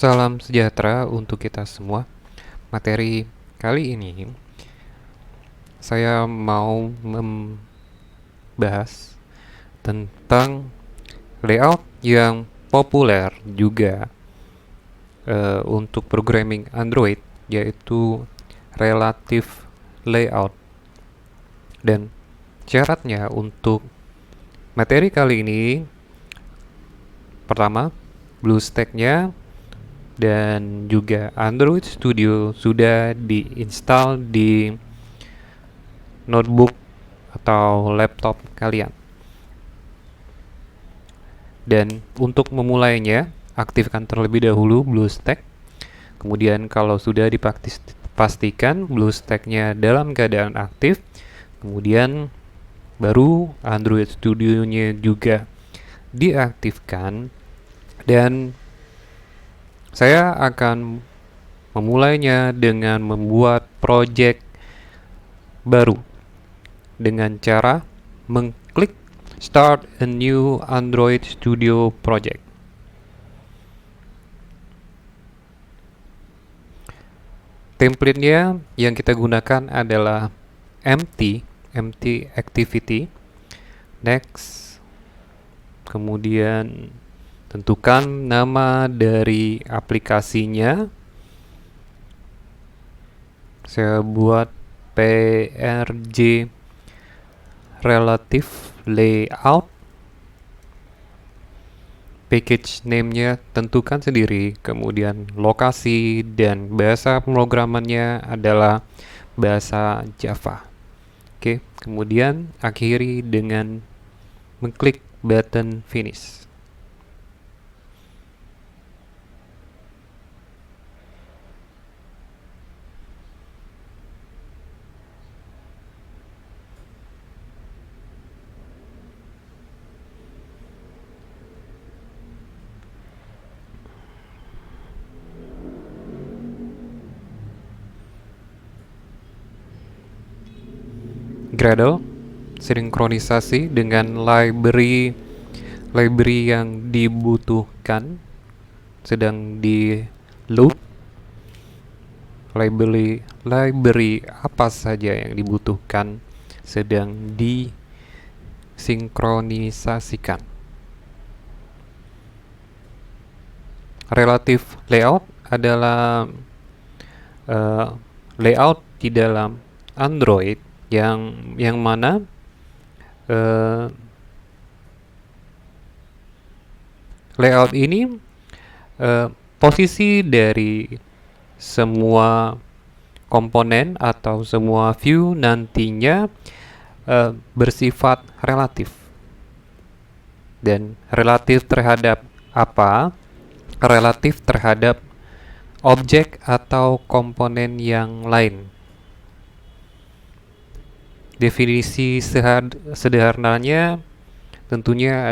Salam sejahtera untuk kita semua. Materi kali ini saya mau membahas tentang layout yang populer juga untuk programming Android, yaitu relative layout. Dan syaratnya untuk materi kali ini, pertama, BlueStack-nya dan juga Android Studio sudah diinstal di notebook atau laptop kalian. Dan untuk memulainya, aktifkan terlebih dahulu BlueStack. Kemudian kalau sudah dipastikan BlueStack-nya dalam keadaan aktif, kemudian baru Android Studio-nya juga diaktifkan, dan saya akan memulainya dengan membuat project baru dengan cara mengklik Start a new Android Studio project. Template-nya yang kita gunakan adalah empty activity. Next. Kemudian tentukan nama dari aplikasinya. Saya buat PRJ relative layout. Package name-nya tentukan sendiri. Kemudian lokasi dan bahasa pemrogramannya adalah bahasa Java. Oke, kemudian akhiri dengan mengklik button finish. Gradle sinkronisasi dengan library yang dibutuhkan sedang di loop. Library apa saja yang dibutuhkan sedang disinkronisasikan. Relative layout adalah layout di dalam Android yang mana layout ini posisi dari semua komponen atau semua view nantinya bersifat relatif. Dan relatif terhadap apa? Relatif terhadap objek atau komponen yang lain. Definisi sederhananya tentunya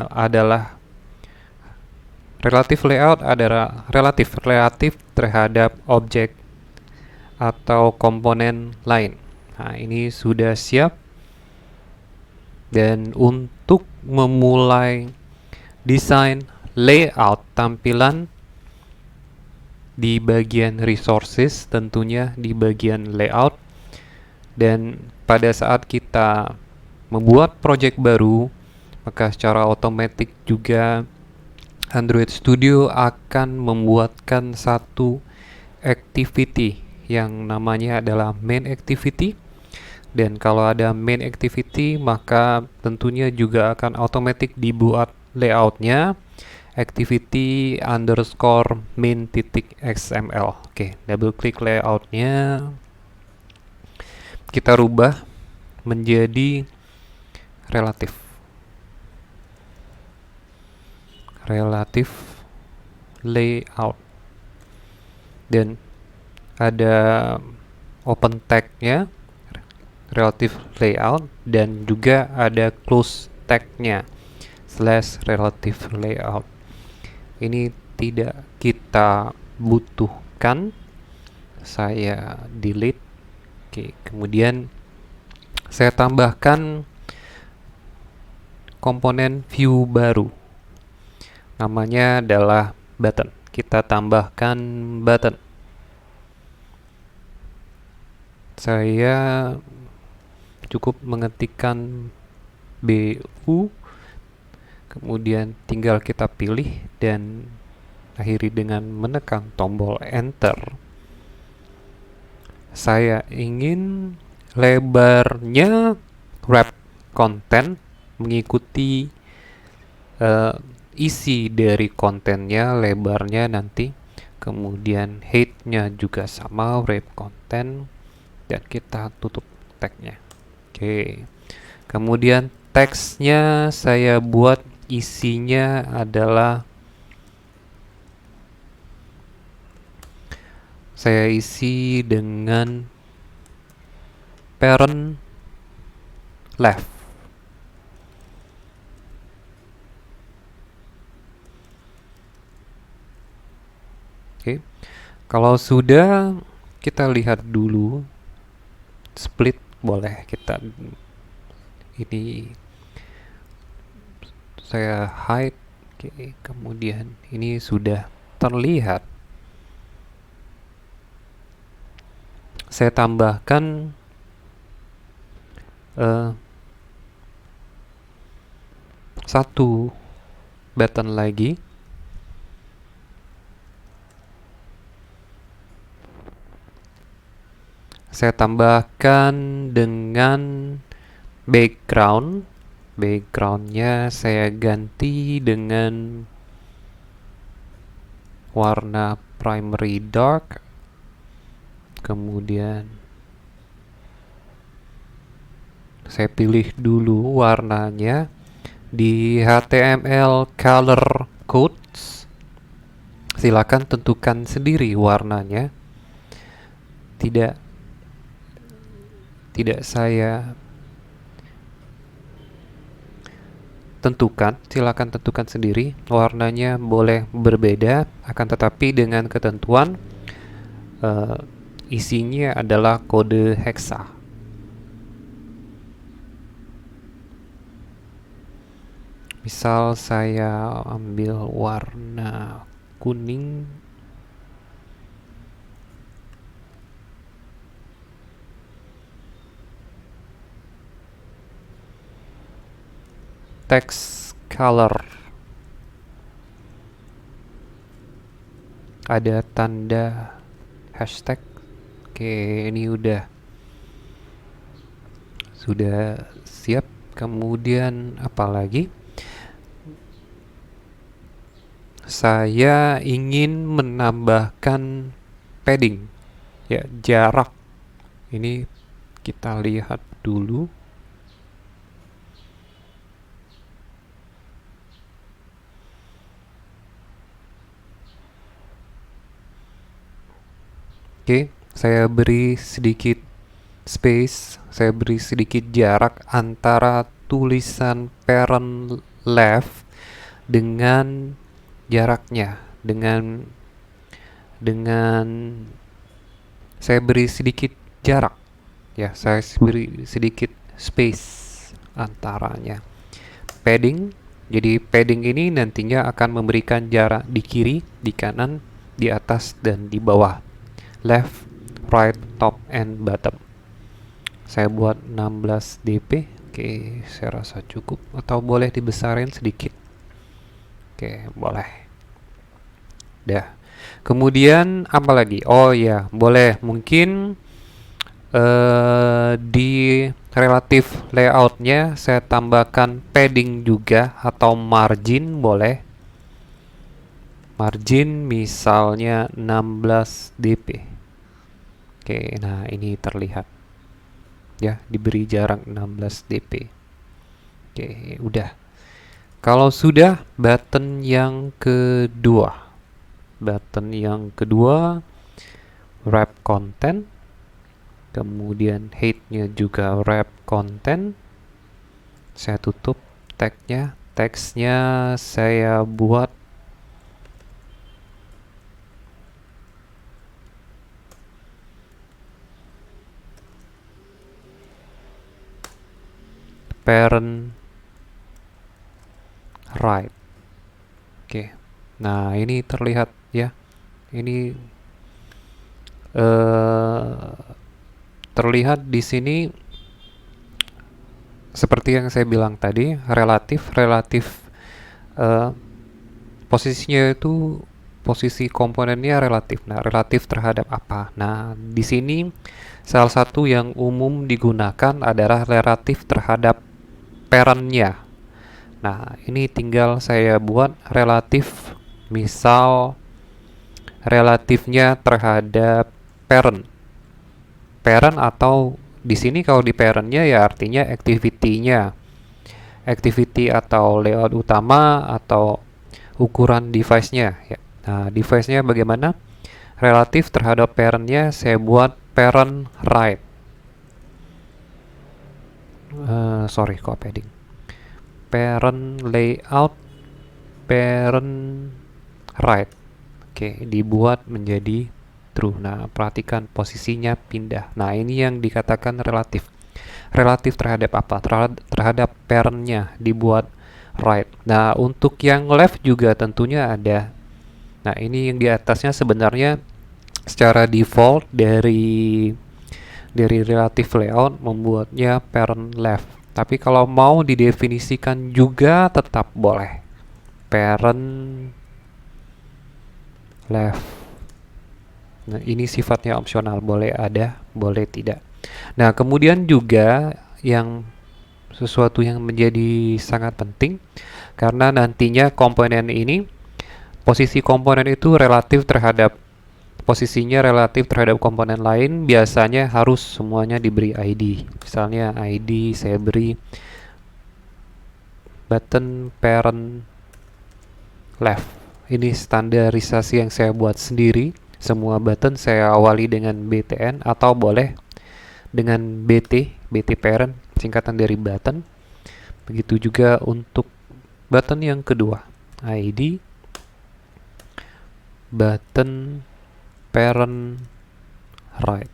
adalah relative layout adalah relatif terhadap objek atau komponen lain. Nah, ini sudah siap. Dan untuk memulai desain layout tampilan di bagian resources, tentunya di bagian layout, dan pada saat kita membuat project baru, maka secara otomatis juga Android Studio akan membuatkan satu activity yang namanya adalah main activity. Dan kalau ada main activity, maka tentunya juga akan otomatis dibuat layoutnya activity underscore main.xml. Oke, double klik layoutnya, kita rubah menjadi relatif layout, dan ada open tag-nya relative layout, dan juga ada close tag-nya /relative layout. Ini tidak kita butuhkan, saya delete. Oke, kemudian saya tambahkan komponen view baru, namanya adalah button. kita tambahkan button. Saya cukup mengetikkan BU, kemudian tinggal kita pilih dan akhiri dengan menekan tombol enter. Saya ingin lebarnya wrap content mengikuti isi dari kontennya, lebarnya nanti. Kemudian height-nya juga sama, wrap content, dan kita tutup tag-nya. Oke. Kemudian teksnya saya buat isinya adalah saya isi dengan parent left. Oke. Kalau sudah, kita lihat dulu split, boleh kita ini saya hide. Oke, kemudian ini sudah terlihat. Saya tambahkan satu button lagi. Saya tambahkan dengan background. Backgroundnya saya ganti dengan warna primary dark. Kemudian saya pilih dulu warnanya di HTML color codes. Silakan tentukan sendiri warnanya. Tidak saya tentukan, silakan tentukan sendiri. Warnanya boleh berbeda, akan tetapi dengan ketentuan isinya adalah kode hexa. Misal saya ambil warna kuning. Text color, ada tanda hashtag. Oke, ini sudah siap. Kemudian apa lagi? Saya ingin menambahkan padding, ya, jarak. Ini kita lihat dulu. Oke, saya beri sedikit space, saya beri sedikit jarak antara tulisan parent left dengan jaraknya, dengan saya beri sedikit jarak, ya, saya beri sedikit space antaranya. Padding, jadi padding ini nantinya akan memberikan jarak di kiri, di kanan, di atas, dan di bawah. Left, right, top, and bottom. Saya buat 16 dp. Oke, saya rasa cukup, atau boleh dibesarin sedikit. Oke, boleh. Dah. Kemudian apa lagi? Oh ya, boleh mungkin di relatif layoutnya saya tambahkan padding juga, atau margin boleh. Margin misalnya 16 dp. Oke, nah ini terlihat, ya, diberi jarak 16 dp. Oke, udah. Kalau sudah, button yang kedua wrap content, kemudian height-nya juga wrap content. Saya tutup tag-nya. Teksnya saya buat parent right. Oke. Nah, ini terlihat ya. Ini eh, terlihat di sini seperti yang saya bilang tadi, relatif eh, posisinya itu posisi komponennya relatif. Nah, relatif terhadap apa? Nah, di sini salah satu yang umum digunakan adalah relatif terhadap parentnya. Nah, ini tinggal saya buat relatif, misal relatifnya terhadap parent. Parent atau di sini kalau di parentnya ya artinya activity-nya. Activity atau layout utama atau ukuran device-nya ya. Nah, device-nya bagaimana? Relatif terhadap parent-nya saya buat parent right. Sorry kok padding. Parent layout parent right. Oke, dibuat menjadi true. Nah, perhatikan posisinya pindah. Nah, ini yang dikatakan relatif. Relatif terhadap apa? Terhadap parent-nya dibuat right. Nah, untuk yang left juga tentunya ada. Nah, ini yang di atasnya sebenarnya secara default dari relative layout membuatnya parent left. Tapi kalau mau didefinisikan juga tetap boleh. Parent left. Nah, ini sifatnya opsional, boleh ada, boleh tidak. Nah, kemudian juga yang sesuatu yang menjadi sangat penting karena nantinya komponen ini posisi komponen itu posisinya relatif terhadap komponen lain, biasanya harus semuanya diberi ID. Misalnya ID saya beri button parent left. Ini standarisasi yang saya buat sendiri. Semua button saya awali dengan btn atau boleh dengan bt parent, singkatan dari button. Begitu juga untuk button yang kedua, ID button parent right.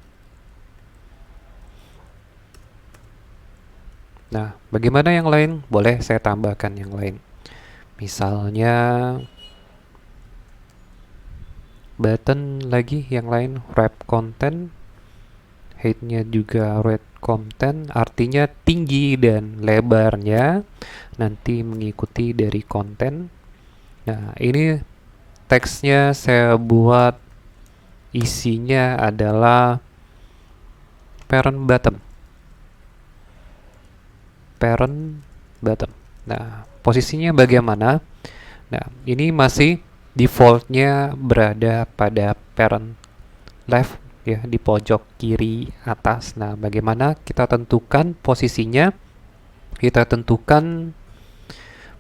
Nah, bagaimana yang lain? Boleh saya tambahkan yang lain. Misalnya button lagi yang lain wrap content, height-nya juga wrap content, artinya tinggi dan lebarnya nanti mengikuti dari konten. Nah, ini teksnya saya buat isinya adalah parent bottom. Parent bottom. Nah, posisinya bagaimana? Nah, ini masih defaultnya berada pada parent left ya, di pojok kiri atas. Nah, bagaimana kita tentukan posisinya? Kita tentukan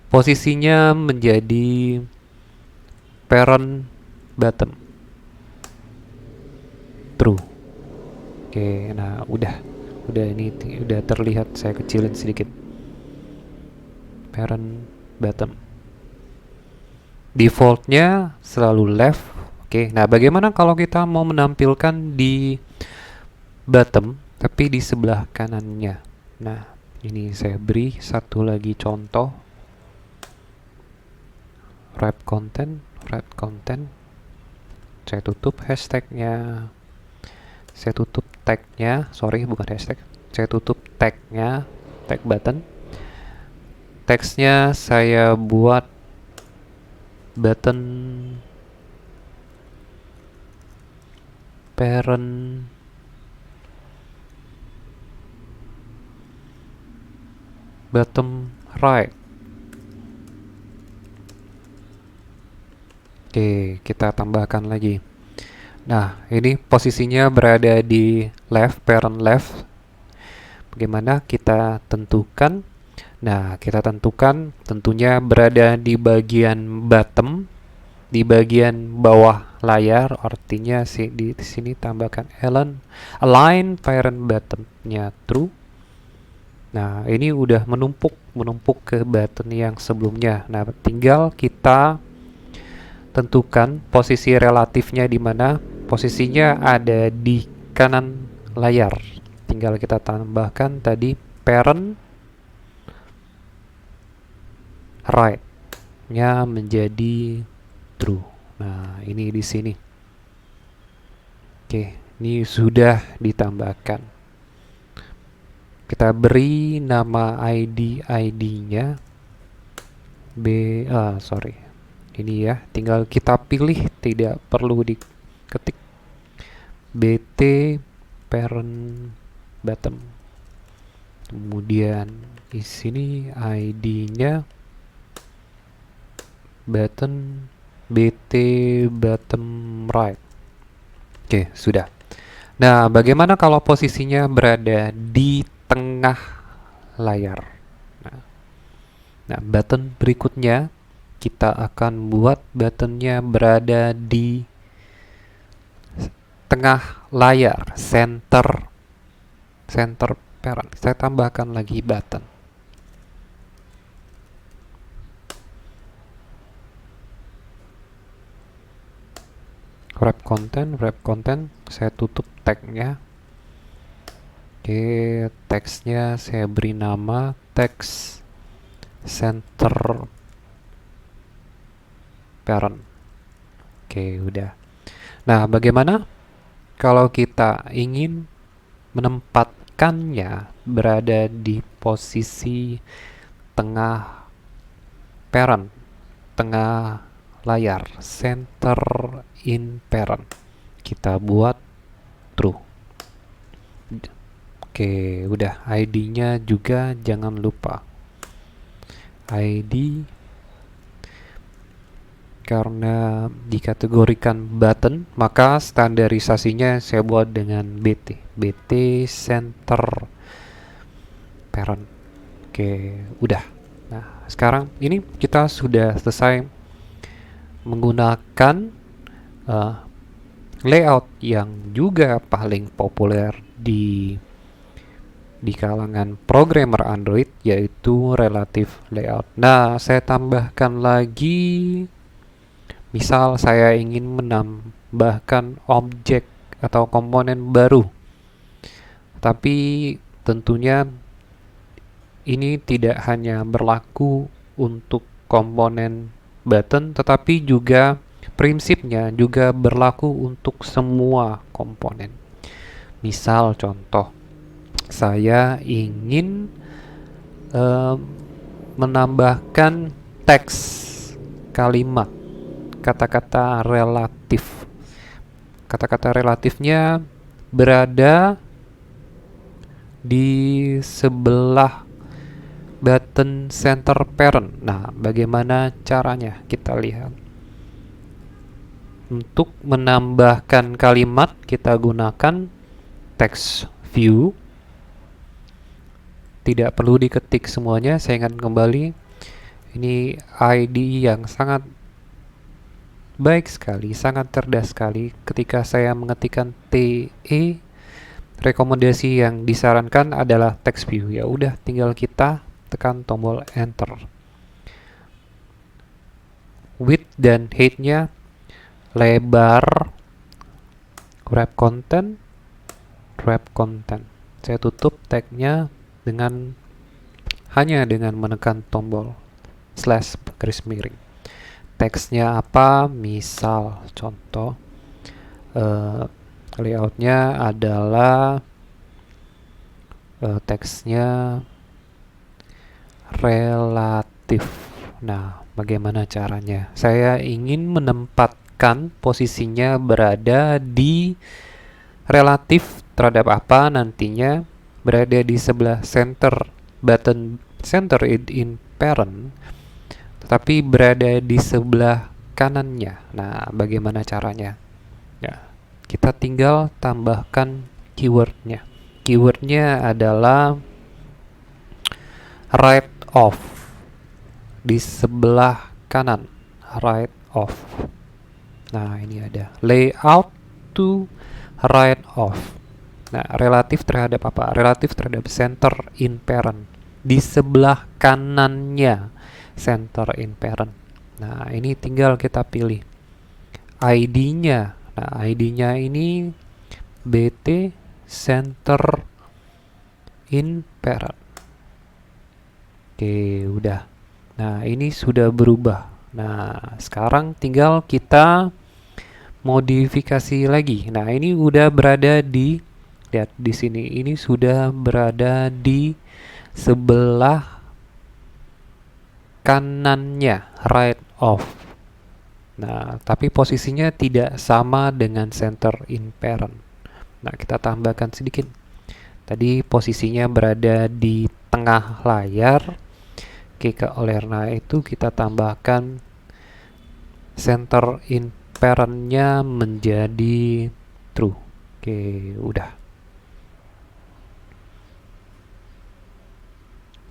posisinya menjadi parent bottom true. Oke, nah udah ini udah terlihat, saya kecilin sedikit. Parent bottom defaultnya selalu left. Oke, nah bagaimana kalau kita mau menampilkan di bottom tapi di sebelah kanannya? Nah, ini saya beri satu lagi contoh. Wrap content. Saya tutup hashtagnya. Saya tutup tagnya, sorry bukan hashtag. Saya tutup tagnya, tag button. Teksnya saya buat button parent bottom right. Oke, kita tambahkan lagi. Nah, ini posisinya berada di left, parent left. Bagaimana kita tentukan? Nah, kita tentukan tentunya berada di bagian bottom, di bagian bawah layar. Artinya di sini tambahkan align parent bottomnya true. Nah, ini udah menumpuk ke button yang sebelumnya. Nah, tinggal kita tentukan posisi relatifnya di mana. Posisinya ada di kanan layar. Tinggal kita tambahkan tadi parent right-nya menjadi true. Nah, ini di sini. Oke, ini sudah ditambahkan. Kita beri nama ID-nya sorry. Ini ya, tinggal kita pilih, tidak perlu diketik. BT parent bottom. Kemudian di sini ID-nya button BT bottom right. Oke, sudah. Nah, bagaimana kalau posisinya berada di tengah layar? Nah, button berikutnya kita akan buat buttonnya berada di tengah layar, center parent. Saya tambahkan lagi button. Wrap content, saya tutup tagnya. Oke, teksnya saya beri nama teks center parent. Oke, udah. Nah, bagaimana kalau kita ingin menempatkannya berada di posisi tengah parent, tengah layar, center in parent? Kita buat true. Oke, udah. ID-nya juga jangan lupa. ID karena dikategorikan button, maka standarisasinya saya buat dengan BT center parent. Oke, udah. Nah, sekarang ini kita sudah selesai menggunakan layout yang juga paling populer di kalangan programmer Android, yaitu relative layout. Nah, saya tambahkan lagi, misal saya ingin menambahkan objek atau komponen baru, tapi tentunya ini tidak hanya berlaku untuk komponen button, tetapi juga prinsipnya juga berlaku untuk semua komponen. Misal contoh, saya ingin menambahkan teks kalimat kata-kata relatif. Kata-kata relatifnya berada di sebelah button center parent. Nah, bagaimana caranya? Kita lihat. Untuk menambahkan kalimat, kita gunakan text view. Tidak perlu diketik semuanya, saya ingat kembali. Ini ID yang sangat baik sekali, sangat cerdas sekali. Ketika saya mengetikkan TE, rekomendasi yang disarankan adalah text view. Ya udah, tinggal kita tekan tombol enter. Width dan height-nya, lebar, wrap content. Saya tutup tagnya hanya dengan menekan tombol slash garis miring. Teksnya apa? Misal contoh layoutnya adalah teksnya relatif. Nah, bagaimana caranya? Saya ingin menempatkan posisinya berada di relatif terhadap apa nantinya, berada di sebelah button center in parent, tetapi berada di sebelah kanannya. Nah, bagaimana caranya? Ya, kita tinggal tambahkan keywordnya. Keywordnya adalah right of, di sebelah kanan, right of. Nah, ini ada layout to right of. Nah, relatif terhadap apa? Relatif terhadap center in parent, di sebelah kanannya center in parent. Nah, ini tinggal kita pilih ID-nya. Nah, ID-nya ini BT center in parent. Oke, udah. Nah, ini sudah berubah. Nah, sekarang tinggal kita modifikasi lagi. Nah, ini udah berada di, lihat di sini, ini sudah berada di sebelah kanannya, right off. Nah, tapi posisinya tidak sama dengan center in parent. Nah, kita tambahkan sedikit. Tadi posisinya berada di tengah layar. Oke, oleh karena itu kita tambahkan center in parent-nya menjadi true. Oke, udah.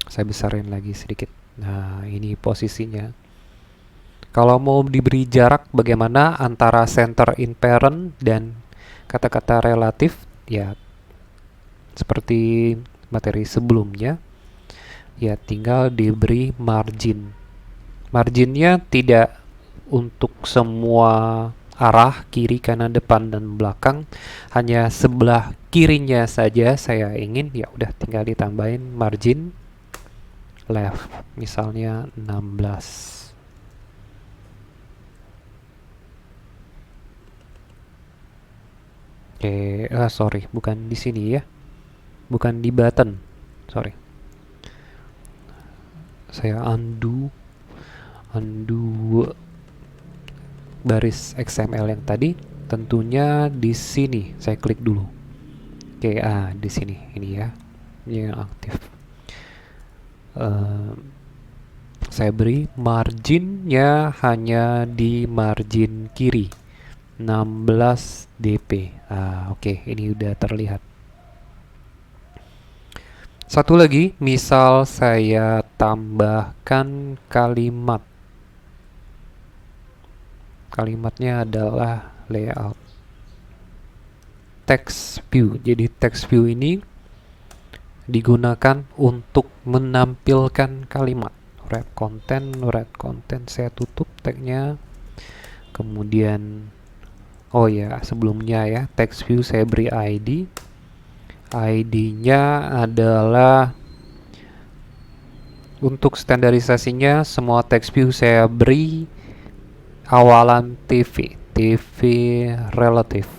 Saya besarin lagi sedikit. Nah, ini posisinya. Kalau mau diberi jarak bagaimana antara center in parent dan kata-kata relatif, ya seperti materi sebelumnya, ya tinggal diberi margin. Marginnya tidak untuk semua arah, kiri, kanan, depan, dan belakang, hanya sebelah kirinya saja saya ingin, ya udah tinggal ditambahin margin left, misalnya 16. Oke, sorry, bukan di sini ya, bukan di button, sorry. Saya undo baris XML yang tadi. Tentunya di sini saya klik dulu. Oke, di sini ini ya, ini yang aktif. Saya beri marginnya hanya di margin kiri 16 dp. Oke, ini udah terlihat. Satu lagi, misal saya tambahkan kalimat. Kalimatnya adalah layout text view. Jadi text view ini digunakan untuk menampilkan kalimat. Wrap content saya tutup tagnya. Kemudian sebelumnya ya, text view saya beri ID. ID-nya adalah, untuk standarisasinya semua text view saya beri awalan TV relatif.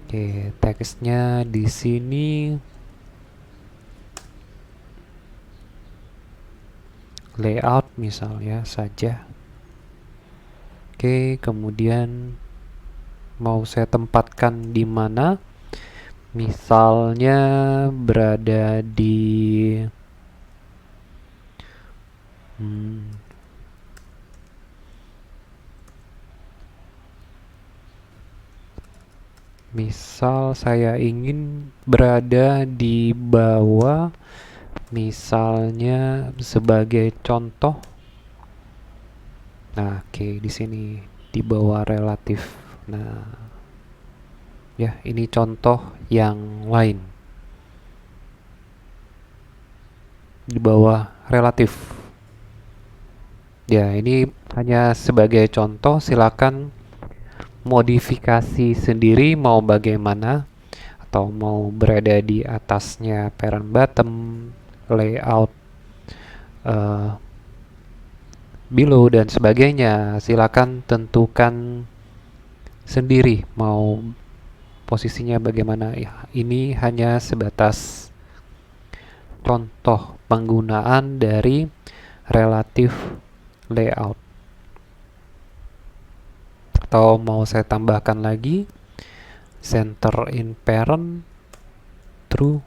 Oke, teksnya di sini layout misalnya saja. Oke, kemudian mau saya tempatkan di mana? Misalnya berada di misal saya ingin berada di bawah, misalnya sebagai contoh. Nah, oke, di sini di bawah relatif. Nah, ya, ini contoh yang lain. Di bawah relatif. Ya, ini hanya sebagai contoh, silakan modifikasi sendiri mau bagaimana, atau mau berada di atasnya parent bottom, layout below dan sebagainya. Silakan tentukan sendiri mau posisinya bagaimana ya. Ini hanya sebatas contoh penggunaan dari relative layout. Atau mau saya tambahkan lagi center in parent true.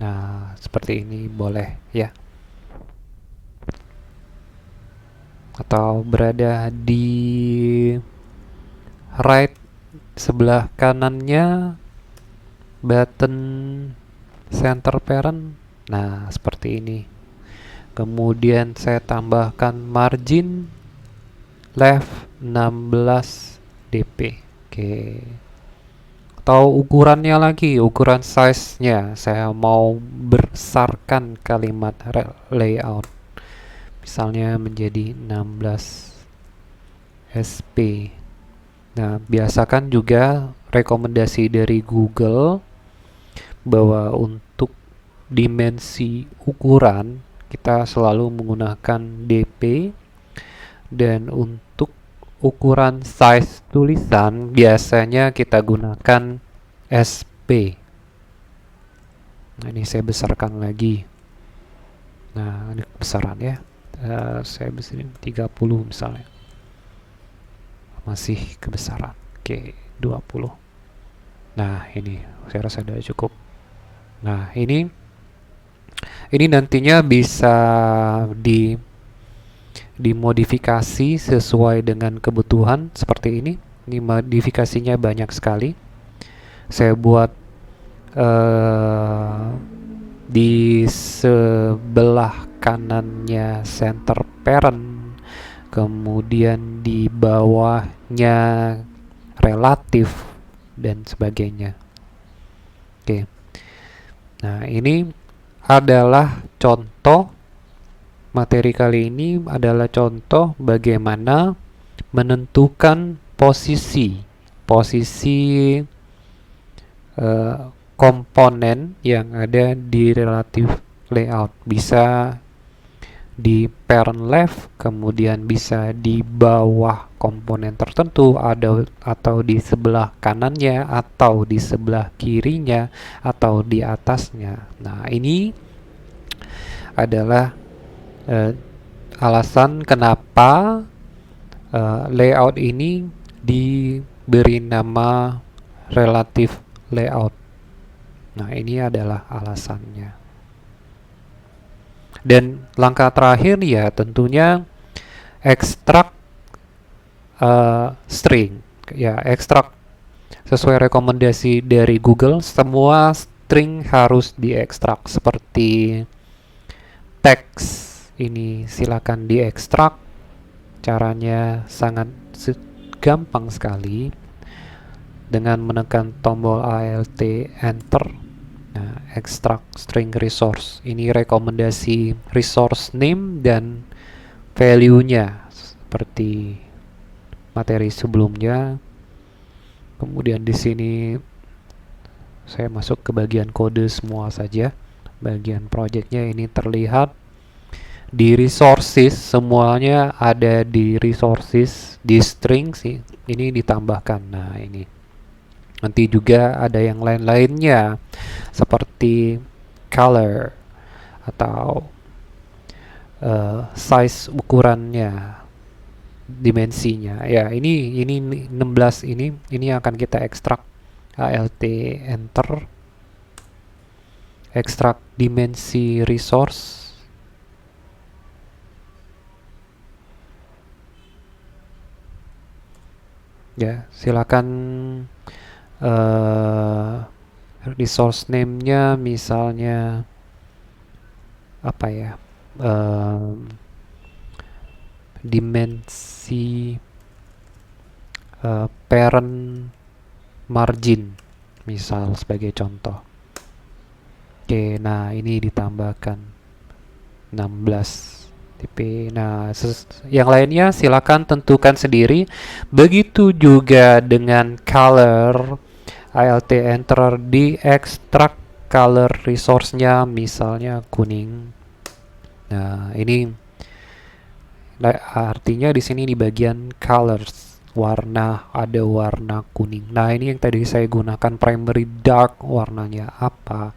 Nah, seperti ini boleh ya. Atau berada di right sebelah kanannya button center parent. Nah, seperti ini. Kemudian saya tambahkan margin left 16 dp. Oke. Atau ukurannya lagi, ukuran size-nya. Saya mau besarkan kalimat layout. Misalnya menjadi 16 sp. Nah, biasakan juga rekomendasi dari Google bahwa untuk dimensi ukuran kita selalu menggunakan dp Dan untuk ukuran size tulisan biasanya kita gunakan SP. Nah, ini saya besarkan lagi. Nah, ini kebesaran ya. Saya besarin 30 misalnya. Masih kebesaran. Oke, 20. Nah, ini saya rasa sudah cukup. Nah, ini nantinya bisa dimodifikasi sesuai dengan kebutuhan seperti ini. Ini modifikasinya banyak sekali. Saya buat di sebelah kanannya center parent, kemudian di bawahnya relatif dan sebagainya. Oke. Nah, ini adalah contoh materi kali ini adalah contoh bagaimana menentukan posisi komponen yang ada di relative layout. Bisa di parent left, kemudian bisa di bawah komponen tertentu, atau di sebelah kanannya, atau di sebelah kirinya, atau di atasnya. Nah, ini adalah alasan kenapa layout ini diberi nama relative layout. Nah, ini adalah alasannya. Dan langkah terakhir ya tentunya ekstrak string. Ya, ekstrak sesuai rekomendasi dari Google, semua string harus diekstrak. Seperti teks ini silakan diekstrak. Caranya sangat gampang sekali dengan menekan tombol Alt Enter. Nah, extract string resource. Ini rekomendasi resource name dan value-nya seperti materi sebelumnya. Kemudian di sini saya masuk ke bagian kode semua saja. Bagian projectnya ini terlihat di resources, semuanya ada di resources. Di string sih ini ditambahkan. Nah, ini nanti juga ada yang lain-lainnya seperti color atau size ukurannya, dimensinya. Ya, ini 16 ini akan kita ekstrak. Alt Enter, ekstrak dimensi resource. Ya, silakan resource name-nya misalnya apa ya, dimensi parent margin misal sebagai contoh. Oke, nah ini ditambahkan 16 TP. Nah, yang lainnya silakan tentukan sendiri. Begitu juga dengan color. Alt Enter, di ekstrak color resource-nya misalnya kuning. Nah, ini artinya di sini di bagian colors, warna, ada warna kuning. Nah, ini yang tadi saya gunakan primary dark, warnanya apa,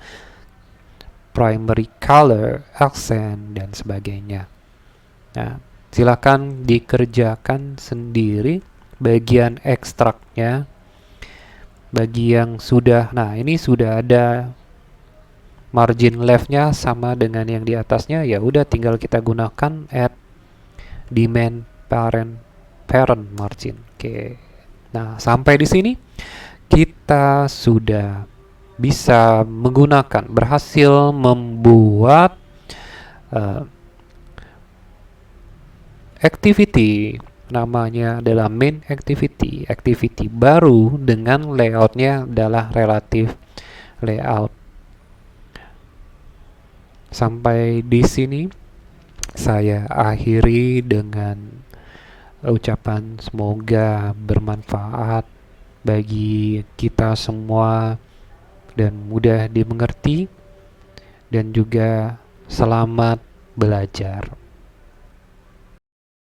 primary color, accent, dan sebagainya. Nah, silakan dikerjakan sendiri bagian ekstraknya. Bagi yang sudah, nah ini sudah ada margin left-nya sama dengan yang di atasnya, ya udah tinggal kita gunakan add dimen parent margin. Oke. Nah, sampai di sini kita sudah bisa berhasil membuat activity, namanya adalah main activity baru dengan layoutnya adalah relative layout. Sampai di sini saya akhiri dengan ucapan semoga bermanfaat bagi kita semua dan mudah dimengerti, dan juga selamat belajar.